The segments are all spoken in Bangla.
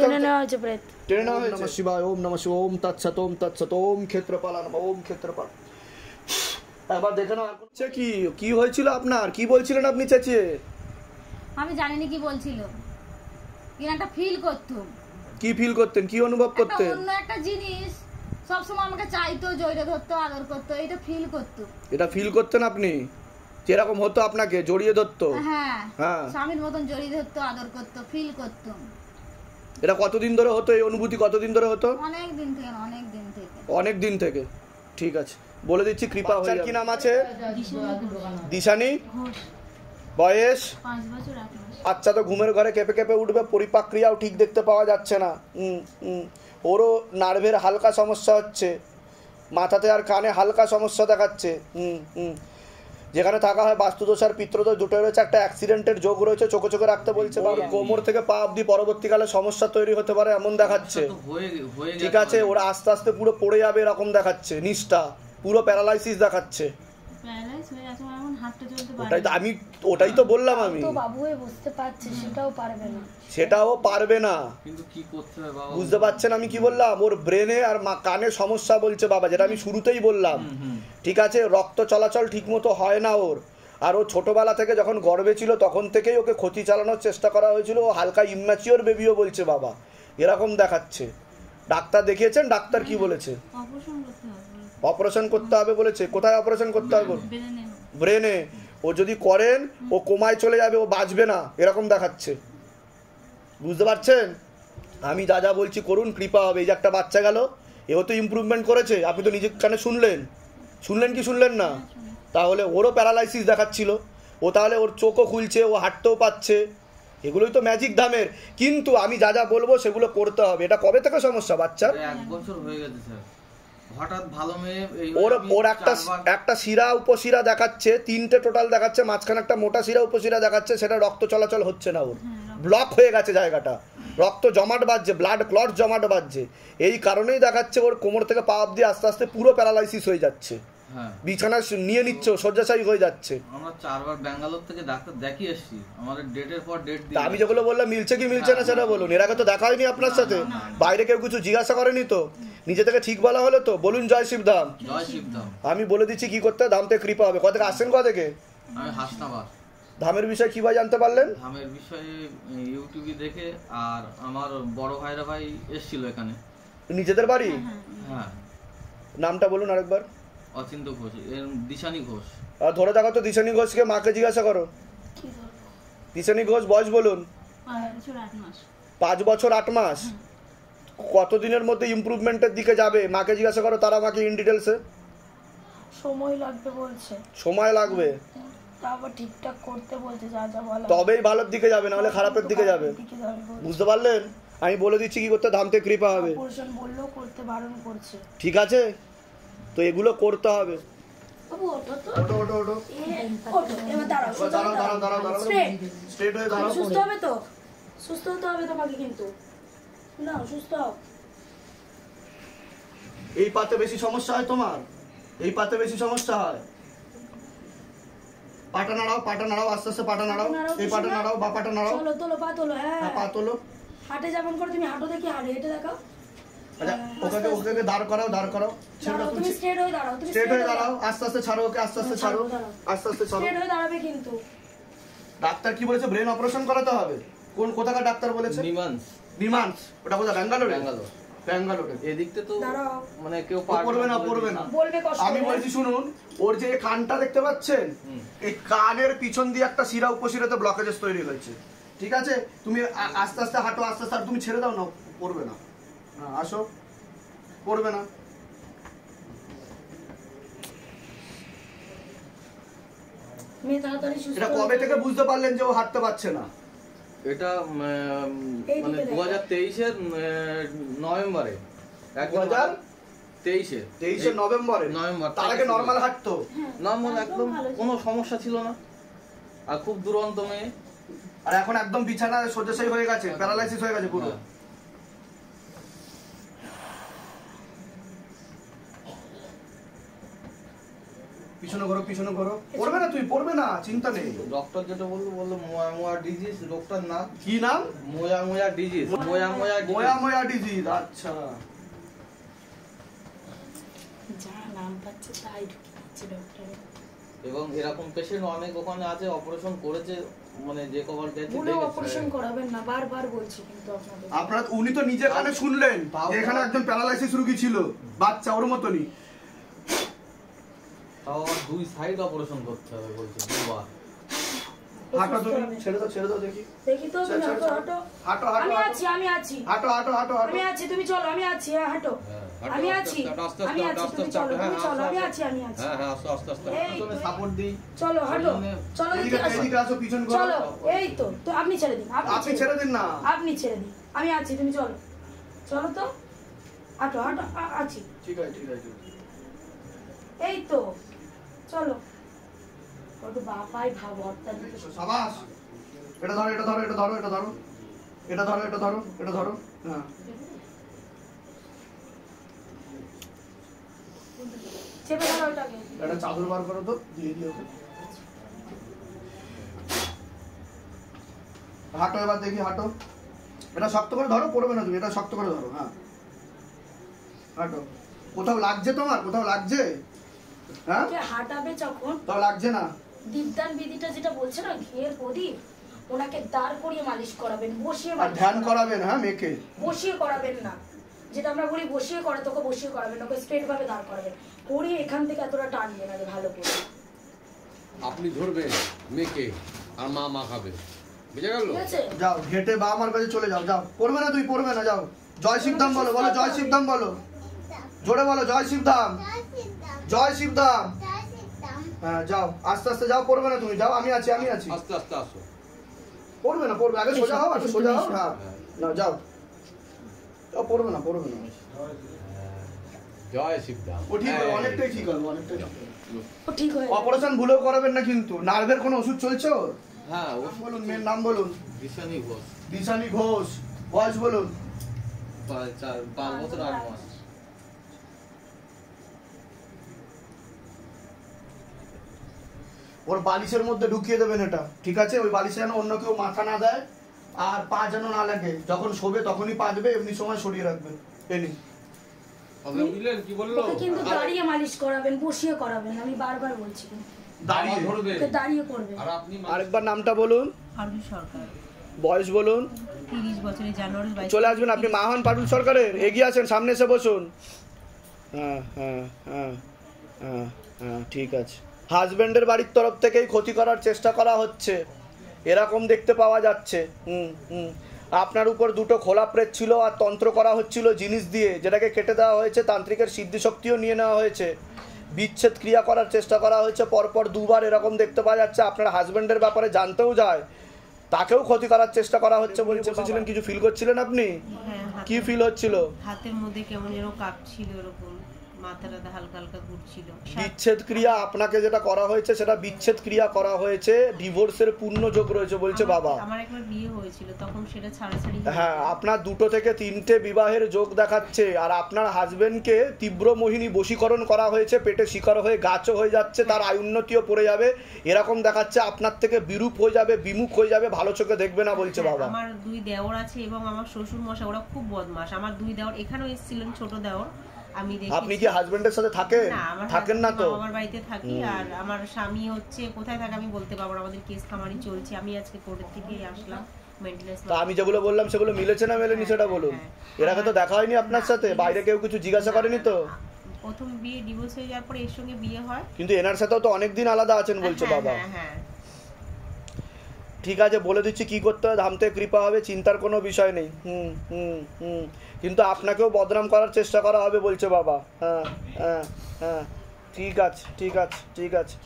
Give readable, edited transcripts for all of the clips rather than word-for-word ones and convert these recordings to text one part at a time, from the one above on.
টেনে নেওয়া হয়েছে প্রেত। নমঃ শিবায়, ওম নমঃ শিবায়, ওম তৎসৎ, ওম তৎসৎ, ওম ক্ষেত্রপালা নমঃ, ওম ক্ষেত্রপাল। একবার দেখে নাও কি হয়েছিল আপনার, কি বলছিলেন আপনি চেঁচিয়ে? আমি জানিনি কি বলছিল, কিন্তু একটা ফিল করতুম, কি ফিল করতেন, কি অনুভব একটা করতেন? অন্য একটা জিনিস সবসময় আমাকে চাইতো, জড়িয়ে ধরতো, আদর করতো, এটা ফিল করতুম। এটা ফিল করতেন আপনি, যেরকম হতো আপনাকে জড়িয়ে ধরতো? হ্যাঁ, হ্যাঁ। স্বামীর মতন জড়িয়ে ধরতো, আদর করতো, ফিল করতুম। এটা কতদিন ধরে হতো, এই অনুভূতি কতদিন ধরে হতো? অনেক দিন থেকে, অনেক দিন থেকে। অনেক দিন থেকে। ঠিক আছে, বলে দিচ্ছি, কৃপা হয়ে যাবে। কি নাম আছে? দিশানি। বয়স 5 বছর 8 মাস। আচ্ছা, তো ঘুমের ঘরে কেঁপে কেঁপে উঠবে, পরিপাক্রিয়াও ঠিক দেখতে পাওয়া যাচ্ছে না। ওরও নার্ভের হালকা সমস্যা হচ্ছে, মাথাতে আর কানে হালকা সমস্যা দেখাচ্ছে। যেখানে থাকা হয় বাস্তুদোষ আর পিত্রদোষ দুটো রয়েছে, একটা অ্যাক্সিডেন্টের যোগ রয়েছে, চোখে চোখে রাখতে বলছে। কোমর থেকে পা অবধি পরবর্তীকালে সমস্যা তৈরি হতে পারে এমন দেখাচ্ছে। ঠিক আছে, ওরা আস্তে আস্তে পুরো পড়ে যাবে এরকম দেখাচ্ছে, নিষ্ঠা পুরো প্যারালাইসিস দেখাচ্ছে। প্যারালাইজ হয়ে আছে, এখন হাঁটতে চলতে ওটাই তো বললাম আমি। তো বাবু হয়ে বুঝতে পারছে সেটাও পারবে না, সেটাও পারবে না, কিন্তু কি করতে হবে বাবা? বুঝতে পারছেন আমি কি বললাম? ওর ব্রেনে আর কানে সমস্যা বলছে বাবা, যেটা আমি শুরুতেই বললাম। ঠিক আছে, রক্ত চলাচল ঠিকমতো হয় না ওর। আর ও ছোটবেলা থেকে যখন গর্ভে ছিল তখন থেকেই ওকে ক্ষতি চালানোর চেষ্টা করা হয়েছিল, ও হালকা ইম্যাচিওর বেবিও বলছে বাবা, এরকম দেখাচ্ছে। ডাক্তার দেখিয়েছেন? ডাক্তার কি বলেছে? অপারেশন করতে হবে। অপারেশন করতে হবে বলেছে? কোথায় অপারেশন করতে হবে? ব্রেনে। ও যদি করেন ও কোমায় চলে যাবে, ও বাঁচবে না, এরকম দেখাচ্ছে। বুঝতে পারছেন? আমি যা যা বলছি করুন, কৃপা হবে। এই যে একটা বাচ্চা গেল, এও তো ইমপ্রুভমেন্ট করেছে, আপনি তো নিজের কানে শুনলেন কি শুনলেন না? তাহলে ওরও প্যারালাইসিস দেখাচ্ছিল, ও তাহলে ওর চোখও খুলছে, ও হাঁটতেও পাচ্ছে, এগুলোই তো ম্যাজিক ধামের। কিন্তু আমি যা যা বলবো সেগুলো করতে হবে। এটা কবে থেকে সমস্যা বাচ্চার? 1 বছর হয়ে গেছে স্যার। হঠাৎ ভালো মেয়ে, ওর একটা শিরা উপশিরা দেখাচ্ছে, 3টে টোটাল দেখাচ্ছে, মাঝখানে একটা মোটা শিরা উপশিরা দেখাচ্ছে, সেটা রক্ত চলাচল হচ্ছে না, ওর ব্লক হয়ে গেছে জায়গাটা, রক্ত জমাট বাঁধছে, ব্লাড ক্লট জমাট বাঁধছে। এই কারণেই দেখাচ্ছে ওর কোমর থেকে পা অবধি আস্তে আস্তে পুরো প্যারালাইসিস হয়ে যাচ্ছে, বিছানা নিয়ে নিচ্ছে, শয্যাশায়ী হয়ে যাচ্ছে। আমরা 4 বার ব্যাঙ্গালোর থেকে ডাক্তার দেখিয়ে এসেছি, আমাদের ডেটের পর ডেট দিয়ে। আমি যেগুলো বললাম মিলছে কি মিলছে না সেটা বলুন। এর আগে তো দেখা হয়নি আপনার সাথে, বাইরে কেউ কিছু জিজ্ঞাসা করেনি তো, নিজে থেকে ঠিক বলা হলো তো? বলুন জয় শিবধাম। জয় শিবধাম। আমি বলে দিচ্ছি কি করতে, ধাম থেকে কৃপা হবে। কোথা থেকে আসছেন? কোথা থেকে? আমি হাসনাবাদ। ধামের বিষয়ে কিভাবে জানতে পারলেন? ধামের বিষয়ে ইউটিউবে দেখে, আর আমার বড় ভাইরা ভাই এসেছিল এখানে। নিজেদের বাড়ি? হ্যাঁ। নামটা বলুন আরেকবার। অচিন্ত ঘোষ, এর দিশানি ঘোষ। আর ধরে দেখো তো দিশানি ঘোষকে, মাকে জিজ্ঞাসা করো। দিশানি ঘোষ বয়স বলুন? 5 বছর 8 মাস। 5 বছর 8 মাস। কতদিনের মধ্যে ইমপ্রুভমেন্টের দিকে যাবে মাকে জিজ্ঞাসা করো, তারা আমাকে ইন ডিটেলসে। সময় লাগবে বলছে। সময় লাগবে, তারপর ঠিকঠাক করতে বলছে, যা যা বলা তবেই ভালোর দিকে যাবে, না হলে খারাপের দিকে যাবে। বুঝতে পারলেন? আমি বলে দিচ্ছি কি করতে, ধাম থেকে কৃপা হবে। অপারেশন বললেও করতে বারণ করছে। ঠিক আছে, তো এগুলো করতে হবে। বাবু ওঠো তো, ওঠো ওঠো ওঠো, ওঠো এবার দাঁড়াও, দাঁড়াও, স্ট্রেট হয়ে দাঁড়াও। সুস্থ হবে তো, সুস্থ হতে হবে তোমাকে, কিন্তু না সুস্থ হও। এই পাতে বেশি সমস্যা হয় তোমার? এই পাতে বেশি সমস্যা হয়? পাটা নাড়াও, আস্তে আস্তে পাটা নাড়াও। এই পাটা নাড়াও, বা পাটা নাড়াও। চলো তোলো, পা তোলো। হ্যাঁ পা তোলো। হাঁটে যেমন করে তুমি হাঁটো, দেখি হাঁটে, এটা দেখাও। আচ্ছা, ওকে দাঁড় করাও। তুমি স্ট্রেট হয়ে দাঁড়াও, তুমি স্ট্রেট হয়ে দাঁড়াও, আস্তে আস্তে ছাড়ো ওকে, আস্তে আস্তে ছাড়ো, আস্তে আস্তে ছাড়ো। স্ট্রেট হয়ে দাঁড়াবে কিন্তু। ডাক্তার কি বলেছে? ব্রেন অপারেশন করাতে হবে। কোথাকার ডাক্তার বলেছে? নিমান্স। ওটা কোথায়? ব্যাঙ্গালোরে। এদিকতে তো দাঁড়াও, মানে কেউ পড়বে না বলবে কষ্ট। আমি বলছি শুনুন, ওর যে কানটা দেখতে পাচ্ছেন, এই কানের পিছন দিয়ে একটা শিরা উপশিরাতে ব্লকেজেস তৈরি হয়েছে। ঠিক আছে, তুমি আস্তে আস্তে হাঁটো, আস্তে আস্তে, তুমি ছেড়ে দাও না, পড়বে না। আসো, পড়বে না। মেয়ে তাড়াতাড়ি সুস্থ। এটা কবে থেকে বুঝতে পারলেন যে ও হাঁটতে পারছে না? এটা মানে 2023-এর নভেম্বরে। 2000 23 নভেম্বরে। নভেম্বর। তার আগে নরমাল হাঁটতো? নর্মাল, একদম কোনো সমস্যা ছিল না, আর খুব দুরন্ত মেয়ে। আর এখন একদম বিছানায় শয্যাশায়ী হয়ে গেছে, প্যারালাইসিস হয়ে গেছে পুরো। পিছনে ঘোরো, পিছনে ঘোরো। পড়বে না, তুই পড়বে না, চিন্তা নেই। ডক্টর যেটা বললো মোয়া ডিজিজ, রোগটার নাম কি নাম? মোয়া ডিজিজ। মোয়া ডিজিজ। আচ্ছা, যা নাম পাচ্ছে তাই ঢুকে দিচ্ছে ডক্টরে। এবং এরকম পেশেন্ট অনেক ওখানে আছে, অপারেশন করেছে, মানে যে কভার গেছে। ভুলেও অপারেশন করাবেন না, বারবার বলছি কিন্তু আপনাদের। আপনারা উনি তো নিজে কানে শুনলেন যে এখানে একজন প্যারালাইসিস রোগী ছিল, বাচ্চা ওর মতনই। তাও 2 সাইড অপারেশন করতে হবে বলছে, দুবার। হাঁটো তুমি, ছেড়ে দাও, ছেড়ে দাও দেখি। দেখি তো, তুমি হাঁটো হাঁটো। হাঁটো, হাঁটো, আমি হাঁটো। আছি, আমি আছি, হাঁটো, হাঁটো, হাঁটো, হাঁটো। আমি আছি, তুমি চলো, আমি আছি। হ্যাঁ হাঁটো, আমি আছি, আমি আছি, তুমি চলো, তুমি চলো, আমি আছি, আমি আছি। এই প্রথমে সাপোর্ট দিই। চলো হাঁটো, চলো এদিকে, এদিকে আসো। এদিকে আসো, পিছন ঘোরো। চলো, এই তো, তো আপনি ছেড়ে দিন, আপনি ছেড়ে দিন না। আপনি ছেড়ে দিন, আমি আছি, তুমি চলো, চলো তো, হাঁটো হাঁটো, আছি। ঠিক আছে, ঠিক আছে। এই তো, চলো। কত বাপাই ভাব হত্যা দিতে। সাবাস। এটা ধরো, এটা ধরো, এটা ধরো, এটা ধরো, এটা ধরো, এটা ধরো, এটা ধরো। হ্যাঁ, চেপে ধরো ওটাকে। একটা চাদর বার করো তো, দিয়ে দিও। হাঁটো এবার দেখি, হাঁটো। এটা শক্ত করে ধরো, পড়বে না তুমি, এটা শক্ত করে ধরো। হ্যাঁ, হাঁটো। কোথাও লাগছে তোমার? কোথাও লাগছে? হ্যাঁ, ওকে হাঁটাবে যখন, কোথাও লাগছে না? দীপদান বিধিটা যেটা বলছে না, ঘিয়ের প্রদীপ, ওনাকে দাঁড় করিয়ে মালিশ করাবেন, বসিয়ে আর মালিশ ধ্যান করাবেন। করাবেন। হ্যাঁ, মেয়েকে বসিয়ে করাবেন না, যেটা আমরা বলি বসিয়ে করে, তোকে বসিয়ে করাবেন, ওকে স্ট্রেট ভাবে দাঁড় করাবেন, করিয়ে এখান থেকে এতটা টানবেন আগে ভালো করে। আপনি ধরবেন মেয়েকে আর মা মাখাবে, বুঝে গেল? ঠিক আছে? যাও, ঘেটে বা আমার কাছে চলে যাও, যাও। পড়বে না তুই, পড়বে না, যাও। জয় শিবধাম বলো, বলো জয় শিবধাম বলো, জোরে বলো জয় শিবধাম, জয় শিবধাম। হ্যাঁ, যাও, আস্তে আস্তে যাও, পড়বে না তুমি, যাও, আমি আছি, আমি আছি। আস্তে আস্তে আসো। পড়বে না, পড়বে, আগে সোজা হও, আগে সোজা হও। হ্যাঁ, না, যাও, যাও, পড়বে না, পড়বে না। জয় শিবধাম। ও ঠিক হবে, অনেকটাই ঠিক হবে, অনেকটাই ঠিক হবে। ও ঠিক হয়ে যাবে। অপারেশন ভুলেও করাবেন না কিন্তু। নার্ভের কোনো ওষুধ চলছে ওর? হ্যাঁ, ও নাম বলুন, মেয়ের নাম বলুন। ভীষণই ঘোষ, দিশানি ঘোষ। বয়স বলুন। 5 বছর 8 মাস। ওর বালিশের মধ্যে ঢুকিয়ে দেবেন এটা, ঠিক আছে? ওই বালিশে যেন অন্য কেউ মাথা না দেয়, আর পা যেন না লাগে। যখন শোবে তখনই পা দেবে, এমনি সময় সরিয়ে রাখবেন। এনি কথা বুঝলেন কি বললো? ওকে কিন্তু দাঁড়িয়ে মালিশ করাবেন, বসিয়ে করাবেন, আমি বারবার বলছি কিন্তু। দাঁড়িয়ে ধরবেন ওকে দাঁড়িয়ে করবে। আর আপনি আরেকবার নামটা বলুন, পারুল সরকার, বয়স বলুন। 30 বছরের জানুয়ারি 22। চলে আসবেন, আপনি মাহান পারুল সরকারের। এগিয়ে আসেন, সামনে এসে বসুন। হ্যাঁ, হ্যাঁ, হ্যাঁ, হ্যাঁ, হ্যাঁ, ঠিক আছে। হাজবেন্ডের বাড়ির তরফ থেকেই ক্ষতি করার চেষ্টা করা হচ্ছে, এরকম দেখতে পাওয়া যাচ্ছে। আপনার উপর 2টো খোলা প্রেত ছিল, আর তন্ত্র করা হচ্ছিল জিনিস দিয়ে, যেটাকে কেটে দেওয়া হয়েছে, তান্ত্রিকের সিদ্ধিশক্তিও নিয়ে নেওয়া হয়েছে, বিচ্ছেদ ক্রিয়া করার চেষ্টা করা হয়েছে পরপর 2বার, এরকম দেখতে পাওয়া যাচ্ছে। আপনার হাজবেন্ডের ব্যাপারে জানতেও যায়, তাকেও ক্ষতি করার চেষ্টা করা হচ্ছে বলছে। বসেছিলেন, কিছু ফিল করছিলেন আপনি? হ্যাঁ, কি ফিল হচ্ছিল? হাতের মধ্যে কেমন যেন কাঁপছিল, এরকম মাথাটা হালকা হালকা ঘুরছিল। বিচ্ছেদ ক্রিয়া আপনাকে যেটা করা হয়েছে, সেটা বিচ্ছেদ ক্রিয়া করা হয়েছে, ডিভোর্সের পূর্ণ যোগ রয়েছে বলছে বাবা। আমার একবার বিয়ে হয়েছিল, তখন সেটা ছাড়াছাড়ি। হ্যাঁ, আপনার 2 থেকে 3টে বিবাহের যোগ দেখাচ্ছে, আর আপনার হাজবেন্ডকে তীব্র মোহিনী বশীকরণ করা হয়েছে, পেটে শিকার হয়ে গাছও হয়ে যাচ্ছে, তার আয়ুন্নতিও পড়ে যাবে, এরকম দেখাচ্ছে। আপনার থেকে বিরূপ হয়ে যাবে, বিমুখ হয়ে যাবে, ভালো চোখে দেখবে না বলছে বাবা। আমার 2 দেওর আছে এবং আমার শ্বশুর মশাই, ওরা খুব বদমাশ। আমার 2 দেওর এখানেও এসেছিলেন, ছোট দেওর। আমি দেখি। আপনি কি হাজবেন্ডের সাথে থাকেন? থাকেন না তো? আমার বাড়িতে থাকি, আর আমার স্বামী হচ্ছে কোথায় থাকে আমি বলতে পারবো না, আমাদের কেস খামারি চলছে। আমি আজকে কোর্টের থেকে আসলাম, মেইনটেনেন্স। তা আমি যেগুলো বললাম সেগুলো মিলেছে না মেলেনি সেটা বলুন। এর আগে তো দেখা হয়নি আপনার সাথে, বাইরে কেউ কিছু জিজ্ঞাসা করেনি তো? প্রথম বিয়ে ডিভোর্স হয়ে যাওয়ার পরে এর সঙ্গে বিয়ে হয়, কিন্তু এনার সাথেও তো অনেকদিন আলাদা আছেন বলছে বাবা। হ্যাঁ, ঠিক আছে, বলে দিচ্ছি কি করতে হবে, ধামতে কৃপা হবে, চিন্তার কোনো বিষয় নেই। কিন্তু আপনাকেও বদনাম করার চেষ্টা করা হবে বলছে বাবা। হ্যাঁ, হ্যাঁ, হ্যাঁ, ঠিক আছে, ঠিক আছে, ঠিক আছে।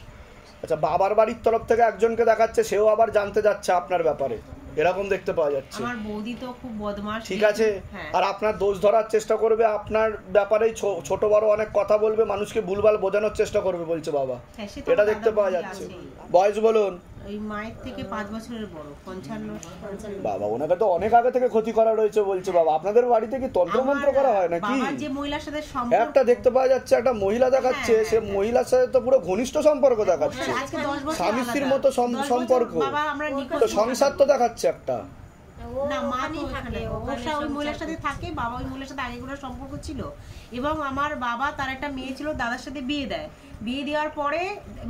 আচ্ছা, বাবার বাড়ির তরফ থেকে একজনকে দেখাচ্ছে, সেও আবার জানতে যাচ্ছে আপনার ব্যাপারে। এরকম দেখতে পাওয়া যাচ্ছে। আমার বৌদি তো খুব বদমাশ। ঠিক আছে, হ্যাঁ। আর আপনার দোষ ধরার চেষ্টা করবে, আপনার ব্যাপারেই ছোট বড় অনেক কথা বলবে, মানুষকে ভুলভাল বোঝানোর চেষ্টা করবে বলছে বাবা। হ্যাঁ, সে তো এটা আমার দেখতে দাদা পাওয়া বৌদি যাচ্ছে। আছেই। বয়স বলুন। ওই মায়ের থেকে 5 বছরের বড়, 55। বাবা ওনাকে তো অনেক আগে থেকে ক্ষতি করা রয়েছে বলছে বাবা। আপনাদের বাড়িতে কি তন্ত্রমন্ত্র করা হয় নাকি? বাবার যে মহিলার সাথে সম্পর্ক, একটা দেখতে পাওয়া যাচ্ছে, একটা মহিলা দেখাচ্ছে, হ্যাঁ, সে মহিলার সাথে তো পুরো ঘনিষ্ঠ সম্পর্ক দেখাচ্ছে, আজকে 10 বছর স্বামী স্ত্রীর আলাদা। মতো 10 বছর সম্পর্ক, বাবা আমরা নিখোঁজ তো সংসার তো দেখাচ্ছে একটা। না, মা তো ওখানে, ওই মহিলার সাথে থাকে, বাবা ওই মহিলার সাথে আগে কোনো সম্পর্ক ছিল, এবং আমার বাবা তার একটা মেয়ে ছিল, দাদার সাথে বিয়ে দেয়। বিয়ে দেওয়ার পরে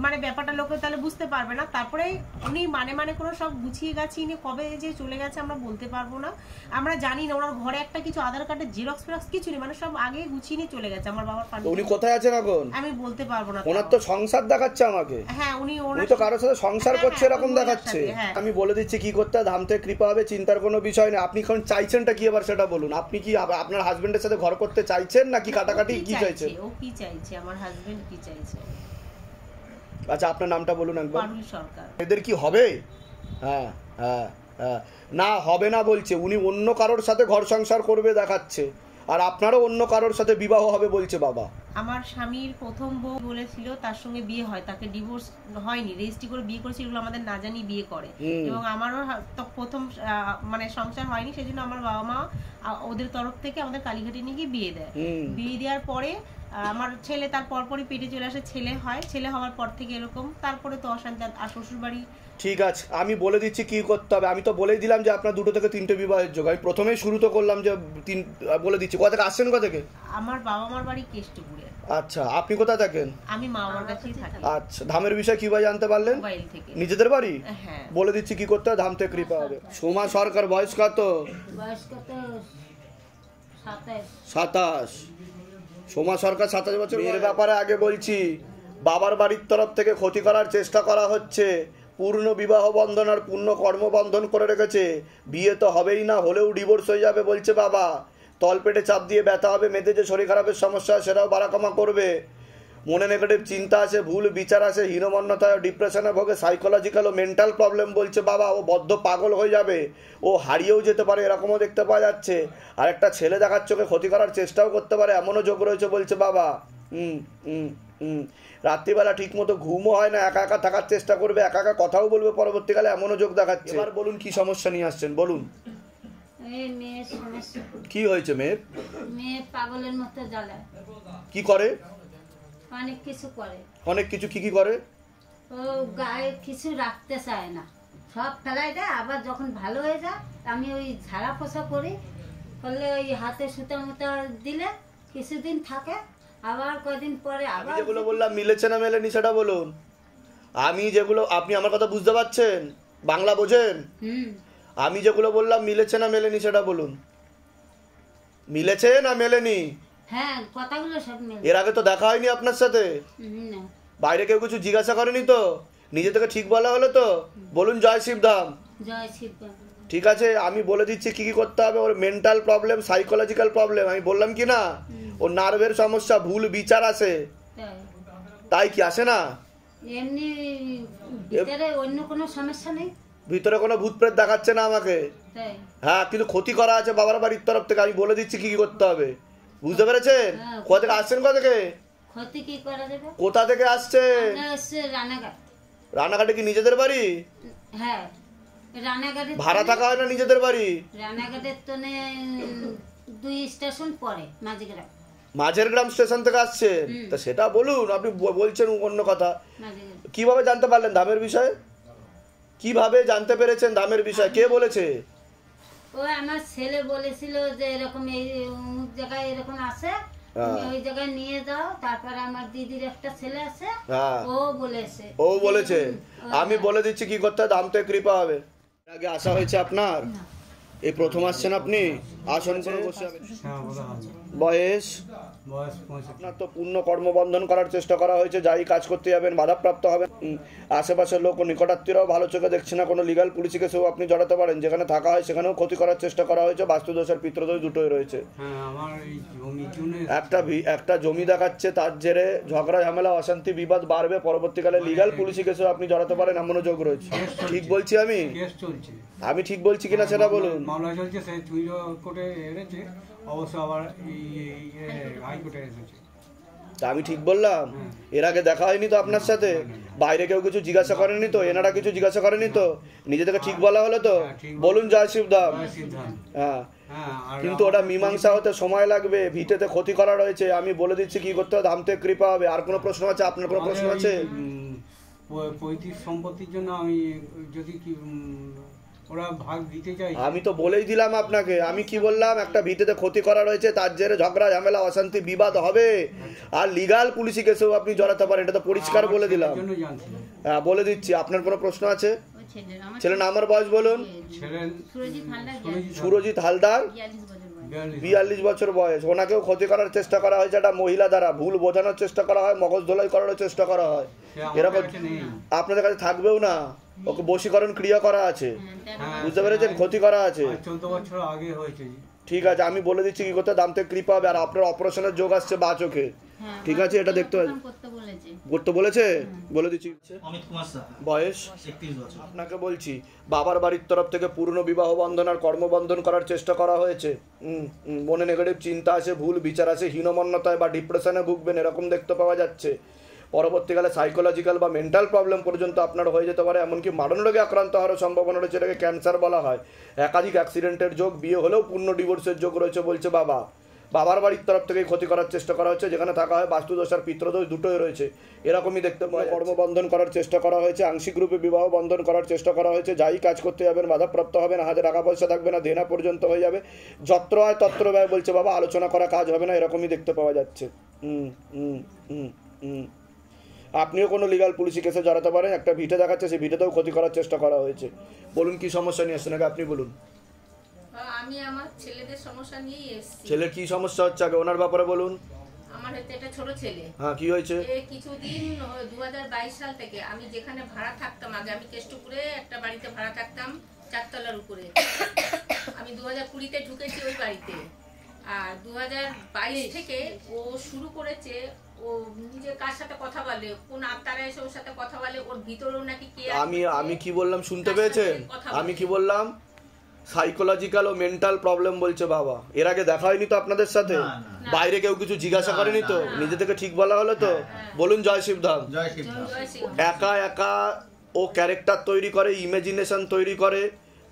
মানে ব্যাপারটা লোকে তাহলে বুঝতে পারবে না, তারপরে উনি মানে করে সব গুছিয়ে গাছিয়ে নিয়ে কবে যে চলে গেছে আমরা বলতে পারবো না, আমরা জানি না। ওনার ঘরে একটা কিছু আধার কার্ডের জেরক্স ফেরক্স কিছু নেই, মানে সব আগে গুছিয়ে নিয়ে চলে গেছে আমার বাবার তো উনি কোথায় আছেন এখন? আমি বলতে পারবো না। ওনার তো সংসার দেখাচ্ছে আমাকে। হ্যাঁ, উনি তো কারোর সাথে সংসার হ্যাঁ, করছে এরকম ওই মহিলার দেখাচ্ছে। সাথে, হ্যাঁ। আমি বলে দিচ্ছি কি করতে হয়, ধাম থেকে কৃপা হবে, চিন্তার কোনো বিষয় নেই। আপনি এখন চাইছেনটা কি এবার সেটা বলুন। আপনি কি আপনার হাজবেন্ডের সাথে ঘর করতে চাইছেন নাকি কাটাকাটি কি চাইছেন? ও কি চাইছে, আমার হাজবেন্ড কি চাইছে? আচ্ছা আপনার নামটা বলুন একবার। পারুল সরকার। এদের কি হবে? হ্যাঁ হ্যাঁ হ্যাঁ, না হবে না বলছে। উনি অন্য কারোর সাথে ঘর সংসার করবে দেখাচ্ছে, আর আপনারও অন্য কারোর সাথে বিবাহ হবে বলছে বাবা। আমার স্বামীর প্রথম বউ বলেছিল তার সঙ্গে বিয়ে হয়, তাকে ডিভোর্স হয়নি, রেজিস্ট্রি করে বিয়ে করেছিল, এগুলো আমাদের না জানি বিয়ে করে, এবং আমারও তো প্রথম মানে সংসার হয়নি, সেজন্য আমার বাবা মা ওদের তরফ থেকে আমাদের কালীঘাটে নিয়ে গিয়ে বিয়ে দেয়। বিয়ে দেওয়ার পরে আমার ছেলে তার পরপরই পেটে চলে আসে, ছেলে হয়, ছেলে হওয়ার পর থেকে এরকম, তারপরে তো অশান্তি। আর শ্বশুর বাড়ি। ঠিক আছে, আমি বলে দিচ্ছি কি করতে হবে। আমি তো বলেই দিলাম যে আপনার 2 থেকে 3টে বিবাহের যোগ। আমি প্রথমেই শুরু তো করলাম যে বলে দিচ্ছি। কোথা থেকে আসছেন? কোথা থেকে? আমার বাবা মার বাড়ি কেষ্টপুরে। আচ্ছা, আপনি কোথায় থাকেন? আমি মা বাবার কাছেই থাকি। আচ্ছা, ধামের বিষয় কিভাবে জানতে পারলেন? মোবাইল থেকে। নিজেদের বাড়ি? হ্যাঁ। বলে দিচ্ছি কি করতে হয়, ধাম থেকে কৃপা হবে। সোমা সরকার, বয়স কত? বয়স কত? 27। সোমা সরকার 27 বছর। এর ব্যাপারে আগে বলছি, বাবার বাড়ির তরফ থেকে ক্ষতি করার চেষ্টা করা হচ্ছে। পূর্ণ বিবাহ বন্ধন আর পূর্ণ কর্মবন্ধন করে রেখেছে। বিয়ে তো হবেই না, হলেও ডিভোর্স হয়ে যাবে বলছে বাবা। তলপেটে চাপ দিয়ে ব্যথা হবে, মেয়েদের যে শরীর খারাপের সমস্যা সেটাও বাড়াকমা করবে। মনে নেগেটিভ চিন্তা আছে, ভুল বিচার আছে, হীনমন্যতা, ডিপ্রেশনে ভোগে, সাইকোলজিক্যাল ও মেন্টাল প্রবলেম বলছে বাবা। ও বদ্ধ পাগল হয়ে যাবে, ও হারিয়েও যেতে পারে, এরকমও দেখতে পাওয়া যাচ্ছে। আর একটা ছেলে দেখার চোখে ক্ষতি করার চেষ্টাও করতে পারে, এমনও যোগ রয়েছে বলছে বাবা। রাত্রিবেলা ঠিক মতো ঘুমও হয় না, একা একা থাকার চেষ্টা করবে, একা একা কথাও বলবে পরবর্তীকালে, এমনও যোগ দেখাচ্ছে। এবার বলুন কি সমস্যা নিয়ে আসছেন বলুন। এই মেয়ের সমস্যা। কি হয়েছে মেয়ের? মেয়ে পাগলের মতো জ্বালায়। কি করে? অনেক কিছু করে। অনেক কিছু কি কি করে? ও গায়ে কিছু রাখতে চায় না, সব ফেলাই দেয়। আবার যখন ভালো হয়ে যায়, আমি ওই ঝাড়া পোছা করি, করলে ওই হাতে সুতা মুতা দিলে কিছুদিন থাকে, আবার কদিন পরে আমি আবার। যেগুলো বললাম মিলেছে না মেলেনি সেটা বলুন। আমি যেগুলো, আপনি আমার কথা বুঝতে পারছেন? বাংলা বোঝেন? আমি যেগুলো বললাম মিলেছে না মেলেনি সেটা বলুন। মিলেছে না মেলেনি? হ্যাঁ, কথাগুলো সব মেলে। এর আগে তো দেখা হয়নি আপনার সাথে? না। বাইরে কেউ কিছু জিজ্ঞাসা করেনি তো? নিজে থেকে ঠিক বলা হলো তো? বলুন জয় শিবধাম। জয় শিব। ঠিক আছে, আমি বলে দিচ্ছি কি কি করতে হবে। ওর মেন্টাল প্রবলেম, সাইকোলজিক্যাল প্রবলেম, আমি বললাম কি না? ওর নার্ভের সমস্যা, ভুল বিচার আছে। তাই কি আসে না? এমনি ভিতরে অন্য কোনো সমস্যা নেই? ভিতরে কোনো ভূত প্রেত দেখাচ্ছে না আমাকে। তাই? হ্যাঁ, কিন্তু ক্ষতি করা আছে বাবার বাড়ির তরফ থেকে। আমি বলে দিচ্ছি কি কি করতে হবে, বুঝতে পেরেছেন? কোথা থেকে আসছেন? কোথা থেকে? ক্ষতি কি করা যাবে? কোথা থেকে আসছেন? আমরা হচ্ছে রানাঘাট। রানাঘাটে কি নিজেদের বাড়ি? হ্যাঁ, রানাঘাটে। ভাড়া থাকা হয় না নিজেদের বাড়ি? রানাঘাটের তনে 2 স্টেশন পরে মাঝগ্রাম। মাঝের গ্রাম স্টেশন থেকে আসছেন? তা সেটা বলুন। আপনি বলছেন অন্য কথা। মাঝগ্রাম। কিভাবে জানতে পারলেন ধামের বিষয়ে? কিভাবে জানতে পেরেছেন ধামের বিষয়? কে বলেছে? ও আমার ছেলে বলেছিল যে এরকম এই অমুক জায়গায় এরকম আছে, তুমি ওই জায়গায় নিয়ে যাও। তারপরে আমার দিদির একটা ছেলে আছে, ও বলেছে। ও বলেছে? আমি বলে দিচ্ছি কি করতে হয়, ধাম থেকে কৃপা হবে। আগে আসা হয়েছে আপনার? এই প্রথম আসছেন আপনি? আসন করে বসে বয়স আপনার তো পূর্ণ কর্মবন্ধন করার চেষ্টা করা হয়েছে, যাই কাজ করতে যাবেন বাধাপ্রাপ্ত হবেন। আশেপাশের লোক ও নিকটাত্মীয়রাও ভালো চোখে দেখছে না, কোনো লিগাল পুলিশি কেসেও আপনি জড়াতে পারেন, যেখানে থাকা হয় সেখানেও ক্ষতি করার চেষ্টা করা হয়েছে, বাস্তুদোষ আর পিতৃদোষ দুটোই রয়েছে। একটা জমি দেখাচ্ছে, তার জেরে ঝগড়া ঝামেলা অশান্তি বিবাদ বাড়বে, পরবর্তীকালে লিগাল পুলিশি কেসেও আপনি জড়াতে পারেন, এমনও যোগ রয়েছে। ঠিক বলছি আমি ঠিক বলছি কিনা সেটা বলুন। মামলা চলছে, সে কোর্টে এনেছে, অবশ্য আবার হাইকোর্টে এসেছে। আমি ঠিক বললাম? এর আগে দেখা হয়নি তো আপনার সাথে? বাইরে কেউ কিছু জিজ্ঞাসা করেনি তো? এনারা কিছু জিজ্ঞাসা করেনি তো? নিজে থেকে ঠিক বলা হলো তো? বলুন জয় শিবধাম। হ্যাঁ, কিন্তু ওটা মীমাংসা হতে সময় লাগবে, ভিটেতে ক্ষতি করা রয়েছে। আমি বলে দিচ্ছি কি করতে হবে, ধামতে কৃপা হবে। আর কোনো প্রশ্ন আছে? আপনার কোনো প্রশ্ন আছে? পৈতৃক সম্পত্তির জন্য আমি যদি কি ওরা ভাগ দিতে চাই, আমি তো বলেই দিলাম আপনাকে। আমি কি বললাম? একটা ভিটেতে ক্ষতি করা রয়েছে, তার জেরে ঝগড়া ঝামেলা অশান্তি বিবাদ হবে, আর লিগাল পুলিশি কেসেও আপনি জড়াতে পারেন, এটা তো পরিষ্কার বলে দিলাম। হ্যাঁ, বলে দিচ্ছি। আপনার কোনো প্রশ্ন আছে? ছেলের নাম আর বয়স বলুন। সুরজিৎ হালদার, 42 বছর বয়স। ওনাকেও ক্ষতি করার চেষ্টা করা হয়েছে একটা মহিলা দ্বারা, ভুল বোঝানোর চেষ্টা করা হয়, মগজ ধোলাই করার চেষ্টা করা হয়। এরকম আপনাদের কাছে থাকবেও না, ওকে বশীকরণ ক্রিয়া করা আছে, বুঝতে পেরেছেন? ক্ষতি করা আছে। 14 বছর আগে হয়েছে। ঠিক আছে, আমি বলে দিচ্ছি কি করতে, দাম থেকে কৃপা হবে। আর আপনার অপারেশনের যোগ আসছে বা চোখে, ঠিক আছে? এটা দেখতে হবে, করতে বলেছে, বলে দিচ্ছি। অমিত কুমার স্যার, বয়স 31 বছর। আপনাকে বলছি, বাবার বাড়ির তরফ থেকে পূর্ণ বিবাহ বন্ধন আর কর্মবন্ধন করার চেষ্টা করা হয়েছে। মনে নেগেটিভ চিন্তা আছে, ভুল বিচার আছে, হীনমন্যতায় বা ডিপ্রেশনে ভুগবেন এরকম দেখতে পাওয়া যাচ্ছে। পরবর্তীকালে সাইকোলজিক্যাল বা মেন্টাল প্রবলেম পর্যন্ত আপনার হয়ে যেতে পারে, এমনকি মারণ রোগে আক্রান্ত হওয়ার সম্ভাবনা রয়েছে, এটাকে ক্যান্সার বলা হয়। একাধিক অ্যাক্সিডেন্টের যোগ, বিয়ে হলেও পূর্ণ ডিভোর্সের যোগ রয়েছে বলছে বাবা। বাবার বাড়ির তরফ থেকে ক্ষতি করার চেষ্টা করা হচ্ছে, যেখানে থাকা হয় বাস্তুদোষ আর পিতৃদোষ দুটোই রয়েছে, এরকমই দেখতে পাওয়া। কর্মবন্ধন করার চেষ্টা করা হয়েছে, আংশিক রূপে বিবাহ বন্ধন করার চেষ্টা করা হয়েছে, যাই কাজ করতে যাবেন বাধাপ্রাপ্ত হবে না, হাতে টাকা পয়সা থাকবে না, দেনা পর্যন্ত হয়ে যাবে, যত্র হয় তত্র ব্যয় বলছে বাবা, আলোচনা করা কাজ হবে না, এরকমই দেখতে পাওয়া যাচ্ছে। আপনিও কোনো লিগাল পুলিশি কেসে জড়াতে পারেন। একটা ভিটে দেখাচ্ছে, সেই ভিটেতেও ক্ষতি করার চেষ্টা করা হয়েছে। বলুন কি সমস্যা নিয়ে আসছেন, আগে আপনি বলুন। আমি আমার ছেলেদের সমস্যা নিয়েই এসেছি। ছেলের কি সমস্যা হচ্ছে আগে ওনার ব্যাপারে বলুন। আমার হচ্ছে একটা ছোট ছেলে। হ্যাঁ, কি হয়েছে? কিছুদিন 2022 সাল থেকে আমি যেখানে ভাড়া থাকতাম, আগে আমি কেষ্টপুরে একটা বাড়িতে ভাড়া থাকতাম 4 তলার উপরে। আমি 2020-তে ঢুকেছি ওই বাড়িতে, আর 2022 থেকে ও শুরু করেছে, ও নিজে কার সাথে কথা বলে, কোন আত্মারা এসে ওর সাথে কথা বলে, ওর ভিতরেও নাকি কে। আমি কি বললাম শুনতে পেয়েছেন? আমি কি বললাম? সাইকোলজিক্যাল ও মেন্টাল প্রবলেম বলছে বাবা। এর আগে দেখা হয়নি তো আপনাদের সাথে? বাইরে কেউ কিছু জিজ্ঞাসা করেনি তো? নিজে থেকে ঠিক বলা হলো তো? বলুন জয় শিবধাম। একা একা ও ক্যারেক্টার তৈরি করে, ইমাজিনেশন তৈরি করে,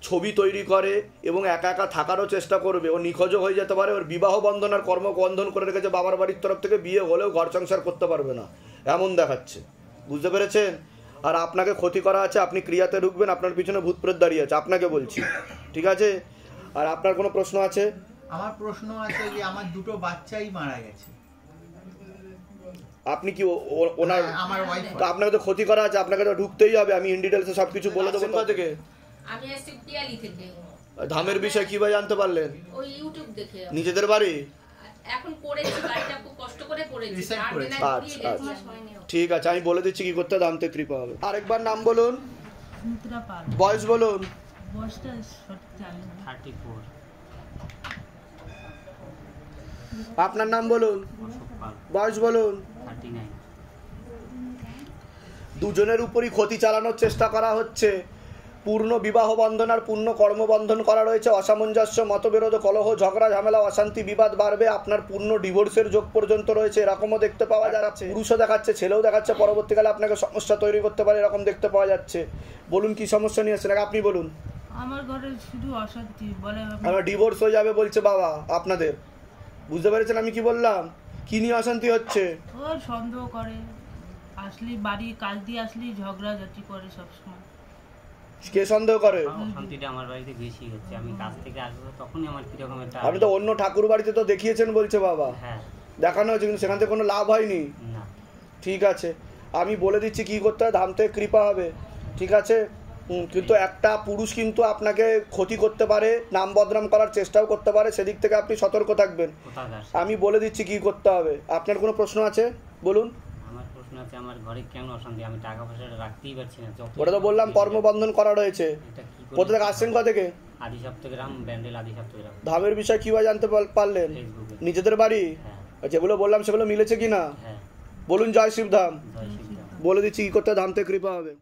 ছবি তৈরি করে, এবং একা একা থাকারও চেষ্টা করবে। ও নিখোঁজও হয়ে যেতে পারে। ওর বিবাহ বন্ধন আর কর্মবন্ধন করে রেখেছে বাবার বাড়ির তরফ থেকে, বিয়ে হলেও ঘর সংসার করতে পারবে না এমন দেখাচ্ছে, বুঝতে পেরেছেন? আর আপনাকে ক্ষতি করা আছে, আপনি ক্রিয়াতে ঢুকবেন, আপনার পিছনে ভূত প্রেত দাঁড়িয়ে আছে, আপনাকে বলছি, ঠিক আছে? আর আপনার কোনো প্রশ্ন আছে? আমার প্রশ্ন আছে যে আমার দুটো বাচ্চাই মারা গেছে। আপনি কি ওনার? আমার ওয়াইফ। তো আপনাকে তো ক্ষতি করা আছে, আপনাকে তো ঢুকতেই হবে। আমি ইন ডিটেলসে সবকিছু বলে দেবো। কোথা থেকে? আমি এসেছি পিয়ালি থেকে। ধামের বিষয় কিভাবে জানতে পারলেন? ওই ইউটিউব দেখে। নিজেদের বাড়ি এখন করেছি, বাড়িটা খুব কষ্ট করে করেছি। আচ্ছা, ঠিক আছে, আমি বলে দিচ্ছি কি করতে, ধামতে কৃপা হবে। আরেকবার নাম বলুন, বয়স বলুন। বয়সটা 34। আপনার নাম বলুন, বয়স বলুন। 39। দুজনের উপরই ক্ষতি চালানোর চেষ্টা করা হচ্ছে। পূর্ণ বিবাহ বন্ধন আর পূর্ণ কর্মবন্ধন করা রয়েছে। অসামঞ্জস্য, মতবিরোধ, কলহ, ঝগড়া ঝামেলা, অশান্তি বিবাদ বাড়বে। আপনার পূর্ণ ডিভোর্সের যোগ পর্যন্ত রয়েছে, এরকমও দেখতে পাওয়া যাচ্ছে। পুরুষও দেখাচ্ছে, ছেলেও দেখাচ্ছে, পরবর্তীকালে আপনাকে সমস্যা তৈরি করতে পারে, এরকম দেখতে পাওয়া যাচ্ছে। বলুন কি সমস্যা নিয়ে আসছেন, আপনি বলুন। আমার ঘরে শুধু অশান্তি বলে, আমার ডিভোর্স হয়ে যাবে বলছে বাবা আপনাদের, বুঝতে পেরেছেন আমি কি বললাম? কি নিয়ে অশান্তি হচ্ছে? ও সন্দেহ করে, আসলে বাড়ি কাজ দিয়ে আসলে ঝগড়াঝাটি করে সবসময়। কে সন্দেহ করে? অশান্তিটা আমার বাড়িতে বেশি হচ্ছে। আমি কাজ থেকে আসবো তখনই আমার কিরকম একটা। আপনি তো অন্য ঠাকুর বাড়িতে তো দেখিয়েছেন বলছে বাবা। হ্যাঁ, দেখানো হয়েছে, কিন্তু সেখান থেকে কোনো লাভ হয়নি। না। ঠিক আছে, আমি বলে দিচ্ছি কি করতে হয়, ধাম থেকে কৃপা হবে, ঠিক আছে? কিন্তু একটা পুরুষ কিন্তু আপনাকে ক্ষতি করতে পারে, নাম বদনাম করার চেষ্টাও করতে পারে, সেদিক থেকে আপনি সতর্ক থাকবেন। আমি বলে দিচ্ছি কি করতে হবে। আপনার কোনো প্রশ্ন আছে বলুন। আমার প্রশ্ন আছে, আমার ঘরে কেন অশান্তি, আমি টাকা পয়সা রাখতেই পারছি না। ওটা তো বললাম কর্মবন্ধন করা রয়েছে। কোথা থেকে আসছেন, কোথা থেকে? আদি সপ্তগ্রাম, ব্যান্ডেল আদি সপ্তগ্রাম। ধামের বিষয় কিভাবে জানতে পারলেন? নিজেদের বাড়ি? যেগুলো বললাম সেগুলো মিলেছে কিনা? বলুন জয় শিবধাম। বলে দিচ্ছি কি করতে ধাম থেকে কৃপা হবে।